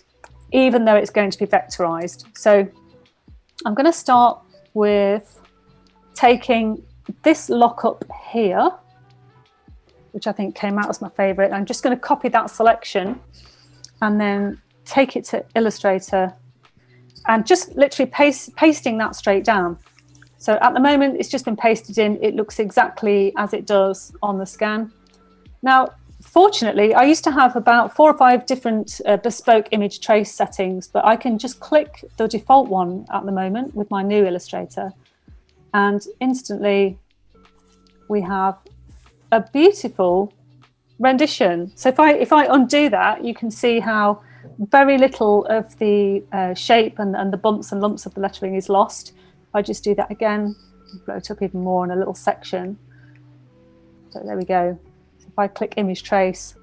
even though it's going to be vectorized. So I'm going to start with taking this lockup here, which I think came out as my favorite. I'm just going to copy that selection and then take it to Illustrator and just literally pasting that straight down. So at the moment, it's just been pasted in. It looks exactly as it does on the scan. Now, fortunately, I used to have about 4 or 5 different bespoke image trace settings, but I can just click the default one at the moment with my new Illustrator, and instantly we have a beautiful rendition. So if I undo that, you can see how very little of the shape and the bumps and lumps of the lettering is lost. I just do that again, blow it up even more in a little section. So there we go. So if I click image trace.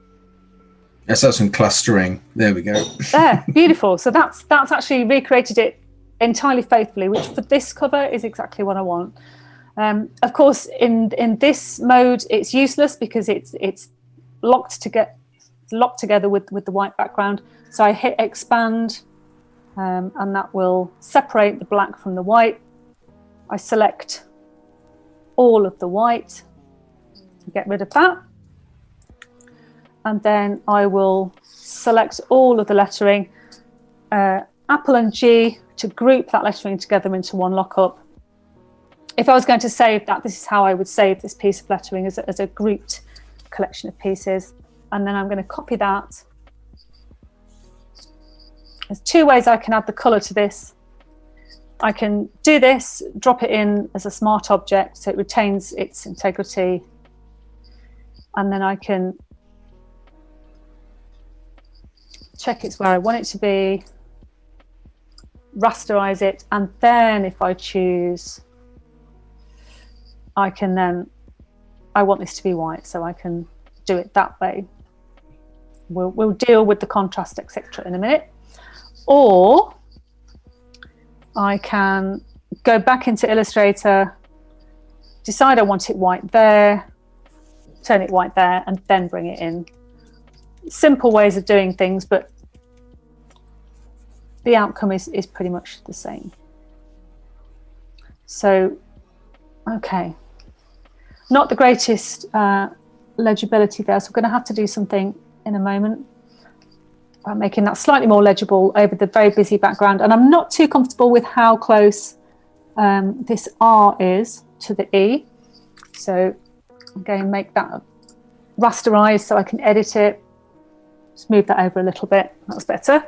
Let's have some clustering. There we go. There, beautiful. So that's actually recreated it entirely faithfully, which for this cover is exactly what I want. Of course, in this mode, it's useless because it's locked together with the white background. So I hit expand, and that will separate the black from the white. I select all of the white to get rid of that. And then I will select all of the lettering, Apple and G, to group that lettering together into one lockup. If I was going to save that, this is how I would save this piece of lettering as a grouped collection of pieces. And then I'm going to copy that. There's 2 ways I can add the colour to this. I can do this, drop it in as a smart object so it retains its integrity. And then I can check it's where I want it to be, rasterize it, and then if I choose, I can then, I want this to be white, so I can do it that way. We'll deal with the contrast, etc. in a minute. Or I can go back into Illustrator, decide I want it white there, turn it white there, and then bring it in. Simple ways of doing things, but the outcome is pretty much the same. So, okay. Not the greatest legibility there, so we're going to have to do something in a moment about making that slightly more legible over the very busy background. And I'm not too comfortable with how close this R is to the E. So I'm going to make that rasterized so I can edit it. Just move that over a little bit. That's better.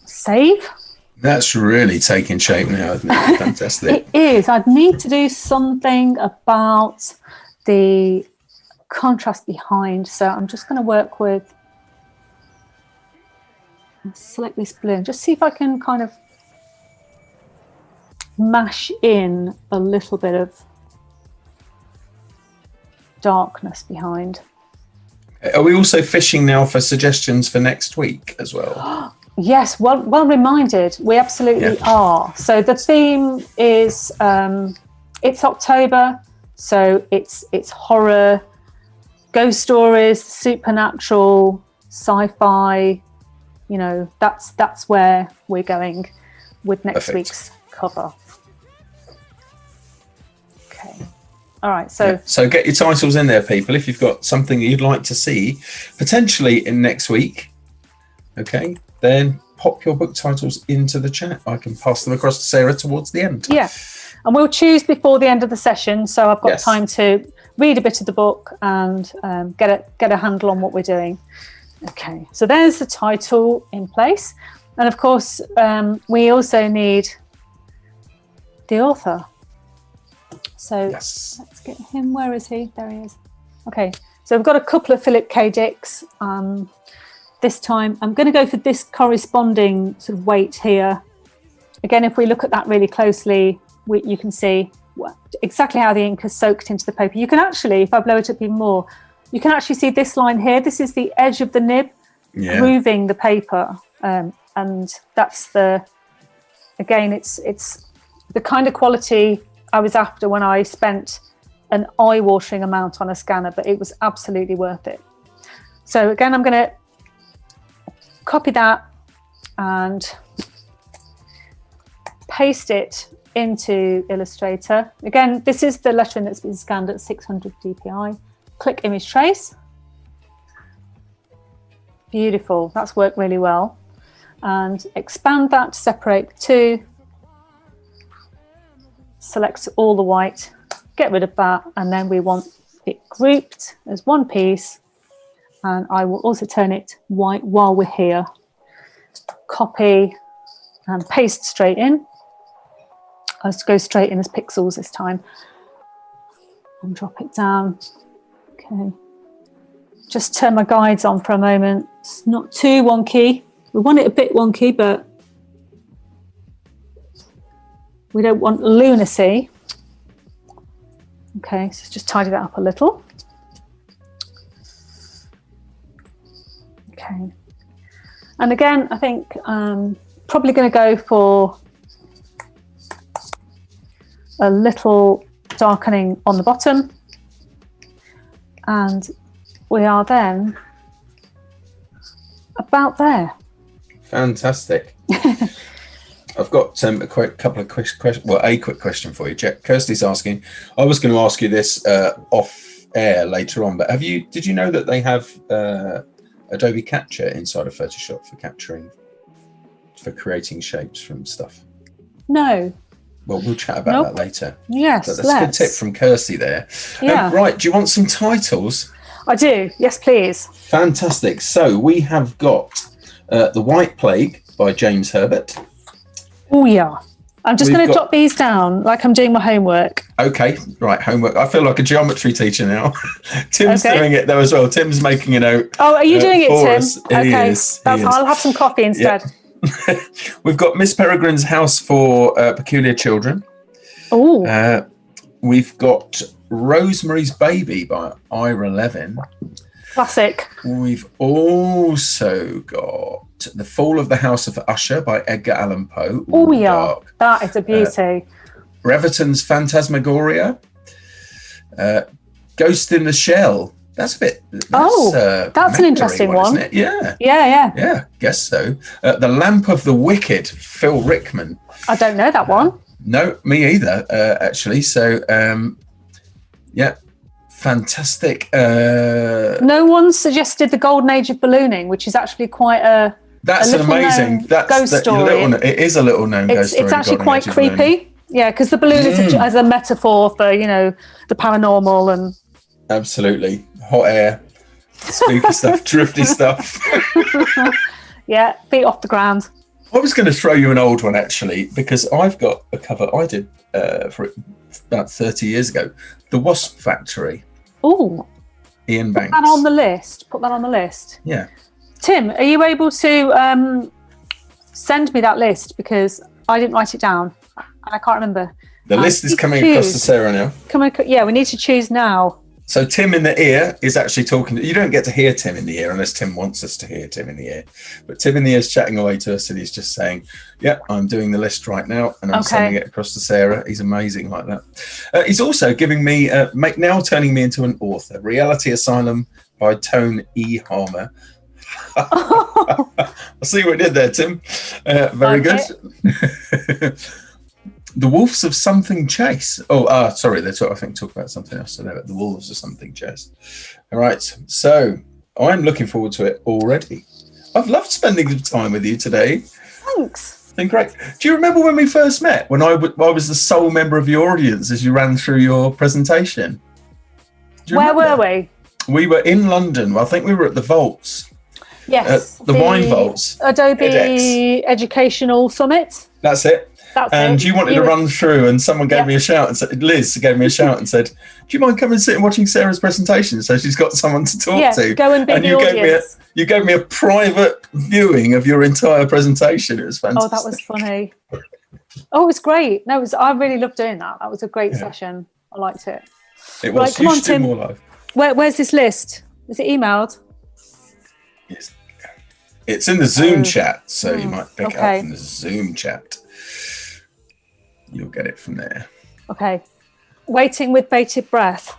Save. That's really taking shape now, isn't it? Fantastic. It is. I'd need to do something about the contrast behind. So I'm just going to work with, select this blue and just see if I can kind of mash in a little bit of darkness behind. Are we also fishing now for suggestions for next week as well? Yes, well reminded. We absolutely are. So the theme is it's October, so it's horror, ghost stories, supernatural, sci-fi. You know, that's where we're going with next week's cover. Okay. All right. So get your titles in there, people. If you've got something that you'd like to see potentially in next week. Okay, then pop your book titles into the chat. I can pass them across to Sarah towards the end. Yeah, and we'll choose before the end of the session, so I've got time to read a bit of the book and get a handle on what we're doing. Okay, so there's the title in place, and of course we also need the author. So let's get him. Where is he? There he is. Okay, so we've got a couple of Philip K. Dicks. This time I'm going to go for this corresponding sort of weight here. Again, if we look at that really closely, you can see exactly how the ink has soaked into the paper. You can actually, if I blow it up even more, you can actually see this line here. This is the edge of the nib grooving the paper. And that's again, it's the kind of quality I was after when I spent an eye-watering amount on a scanner, but it was absolutely worth it. So again, I'm going to copy that and paste it into Illustrator. Again, this is the lettering that's been scanned at 600 dpi. Click Image Trace. Beautiful, that's worked really well. And expand that to separate the two. Select all the white, get rid of that, and then we want it grouped as one piece. And I will also turn it white while we're here. Copy and paste straight in. Let's go straight in as pixels this time. And drop it down. Okay. Just turn my guides on for a moment. It's not too wonky. We want it a bit wonky, but we don't want lunacy. Okay, so just tidy that up a little. Okay. And again, I think probably going to go for a little darkening on the bottom. And we are then about there. Fantastic. I've got a couple of quick questions. Well, a quick question for you. Kirsty's asking, I was going to ask you this off air later on, but did you know that they have Adobe Capture inside of Photoshop for creating shapes from stuff? No. Well, we'll chat about that later. Yes, but that's a good tip from Kirsty there. Yeah. Right, do you want some titles? I do. Yes, please. Fantastic. So we have got The White Plague by James Herbert. Oh, yeah. I'm just going to jot these down like I'm doing my homework. Okay, right, homework. I feel like a geometry teacher now. Tim's doing it though as well. Tim's making a note. Oh, are you doing it, Tim? Us. Okay, I'll have some coffee instead. Yep. We've got Miss Peregrine's House for Peculiar Children. Oh. We've got Rosemary's Baby by Ira Levin. Classic. We've also got The Fall of the House of Usher by Edgar Allan Poe. Oh, yeah. Dark. That is a beauty. Reverton's Phantasmagoria. Ghost in the Shell. That's a bit... That's an interesting one. Isn't it? Yeah. Yeah, guess so. The Lamp of the Wicked, Phil Rickman. I don't know that one. No, me either, actually. So, yeah. Fantastic. No one suggested the Golden Age of Ballooning, which is actually quite that's an amazing ghost story. It is a little known ghost story. It's actually quite creepy. Yeah, because the balloon is as a metaphor for the paranormal and absolutely hot air, spooky stuff, drifty stuff. Yeah, feet off the ground. I was going to throw you an old one actually, because I've got a cover I did for about 30 years ago. The Wasp Factory. Oh, Ian Banks. Put that on the list. Put that on the list. Yeah. Tim, are you able to send me that list, because I didn't write it down and I can't remember. The list is coming across to Sarah now. Yeah, we need to choose now. So Tim in the ear is actually talking. You don't get to hear Tim in the ear unless Tim wants us to hear Tim in the ear. But Tim in the ear is chatting away to us and he's just saying, yeah, I'm doing the list right now and I'm sending it across to Sarah. He's amazing like that. He's also giving me, now turning me into an author, Reality Asylum by Tone E. Harmer. I see what you did there, Tim. Very good. The Wolves of Something Chase. Sorry, they talk about something else. So the Wolves of Something Chase. All right, so I'm looking forward to it already. I've loved spending some time with you today. Thanks. It's been great. Do you remember when we first met? When I was the sole member of your audience as you ran through your presentation? Where were we? We were in London. Well, I think we were at the Vaults. Yes. The Wine Vaults. Adobe edX. Educational Summit. That's it. And you wanted to run through, and someone gave me a shout and said, Liz gave me a shout and said, "Do you mind coming and sitting watching Sarah's presentation?" So she's got someone to talk to. Go and be the audience. You gave me a private viewing of your entire presentation. It was fantastic. Oh, that was funny. Oh, it was great. No, I really loved doing that. That was a great session. I liked it. It was. Right, come on, Tim. More live. Where's this list? Is it emailed? Yes. It's in the Zoom chat, so you might pick it up in the Zoom chat. You'll get it from there. Okay. Waiting with bated breath.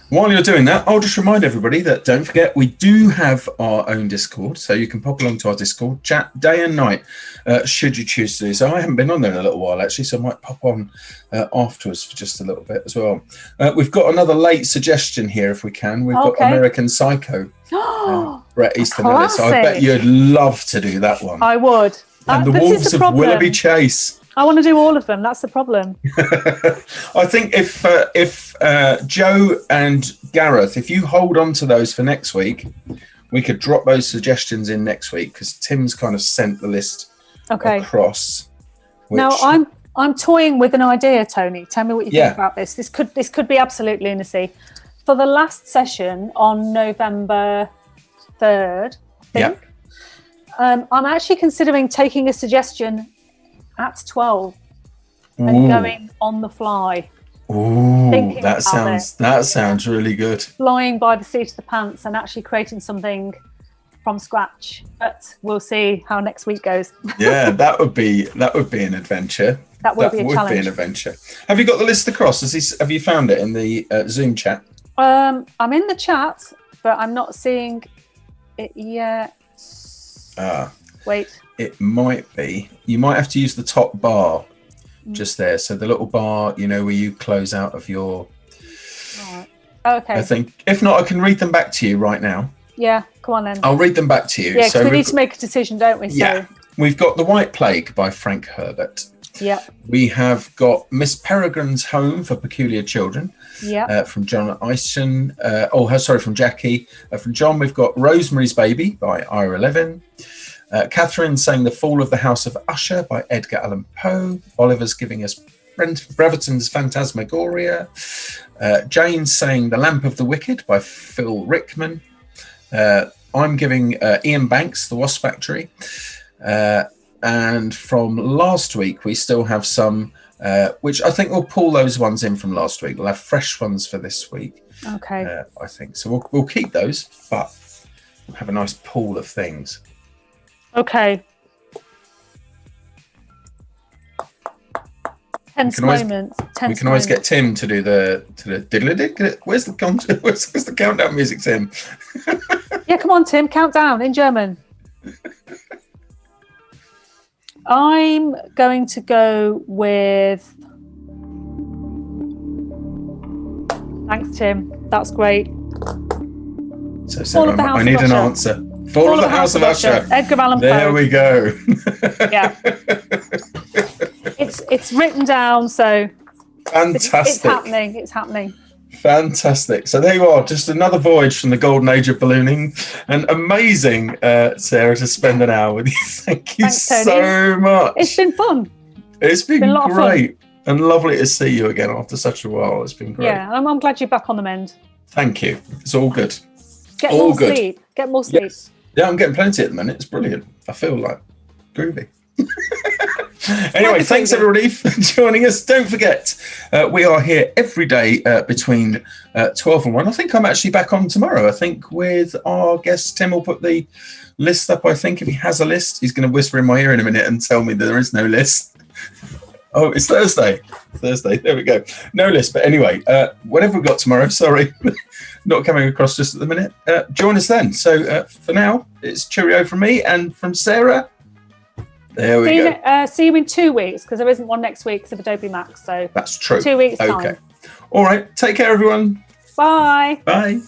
While you're doing that, I'll just remind everybody that don't forget we do have our own Discord, so you can pop along to our Discord, chat day and night, should you choose to do so. I haven't been on there in a little while, actually, so I might pop on afterwards for just a little bit as well. We've got another late suggestion here, if we can. We've got American Psycho, Bret Easton Ellis. I bet you'd love to do that one. I would. And the Wolves of Willoughby Chase. I want to do all of them. That's the problem. I think if Joe and Gareth, if you hold on to those for next week, we could drop those suggestions in next week because Tim's kind of sent the list across. Now I'm toying with an idea, Tony. Tell me what you think about this. This could be absolute lunacy. For the last session on November 3rd, I think. I'm actually considering taking a suggestion at 12 and going on the fly. Ooh, that sounds really good. Flying by the seat of the pants and actually creating something from scratch. But we'll see how next week goes. Yeah, that would be an adventure. That would be a challenge. That would be an adventure. Have you got the list across? Have you found it in the Zoom chat? I'm in the chat, but I'm not seeing it yet. Wait. It might be. You might have to use the top bar just there. So the little bar, where you close out of your... Right. Okay. I think, if not, I can read them back to you right now. Yeah, come on then. I'll read them back to you. Yeah, because we need to make a decision, don't we? Yeah. We've got The White Plague by Frank Herbert. Yeah. We have got Miss Peregrine's Home for Peculiar Children. Yeah. From John Eisen. From Jackie. From John, we've got Rosemary's Baby by Ira Levin. Catherine saying The Fall of the House of Usher by Edgar Allan Poe. Oliver's giving us Brereton's Phantasmagoria. Jane saying The Lamp of the Wicked by Phil Rickman. I'm giving Ian Banks, The Wasp Factory. And from last week, we still have some, which I think we'll pull those ones in from last week. We'll have fresh ones for this week. Okay. I think. So we'll keep those, but we'll have a nice pool of things. Okay. Tense moments. We can always get Tim to do the diddle. Where's the countdown music, Tim? Yeah, come on, Tim. Count down in German. I'm going to go with... Thanks, Tim. That's great. So Sarah, I need an answer. Fall of the House of Usher. Edgar Allan Poe. There we go. Yeah. It's written down, so... Fantastic. It's happening. Fantastic. So there you are, just another voyage from the golden age of ballooning. And amazing, Sarah, to spend an hour with you. Thank you so much. It's been fun. It's been great and lovely to see you again after such a while. It's been great. Yeah, I'm glad you're back on the mend. Thank you. It's all good. Get more sleep. Get more sleep. Yes. Yeah, I'm getting plenty at the minute. It's brilliant. I feel like groovy. Anyway, thanks everybody for joining us. Don't forget, we are here every day between 12 and 1. I think I'm actually back on tomorrow. I think with our guest, Tim will put the list up. I think if he has a list, he's going to whisper in my ear in a minute and tell me there is no list. Oh, it's Thursday. There we go. No list. But anyway, whatever we've got tomorrow, sorry, not coming across just at the minute. Join us then. So for now, it's cheerio from me and from Sarah. There we go. See you in 2 weeks, because there isn't one next week because of Adobe Max. So that's true. 2 weeks time. Okay. All right. Take care, everyone. Bye. Bye.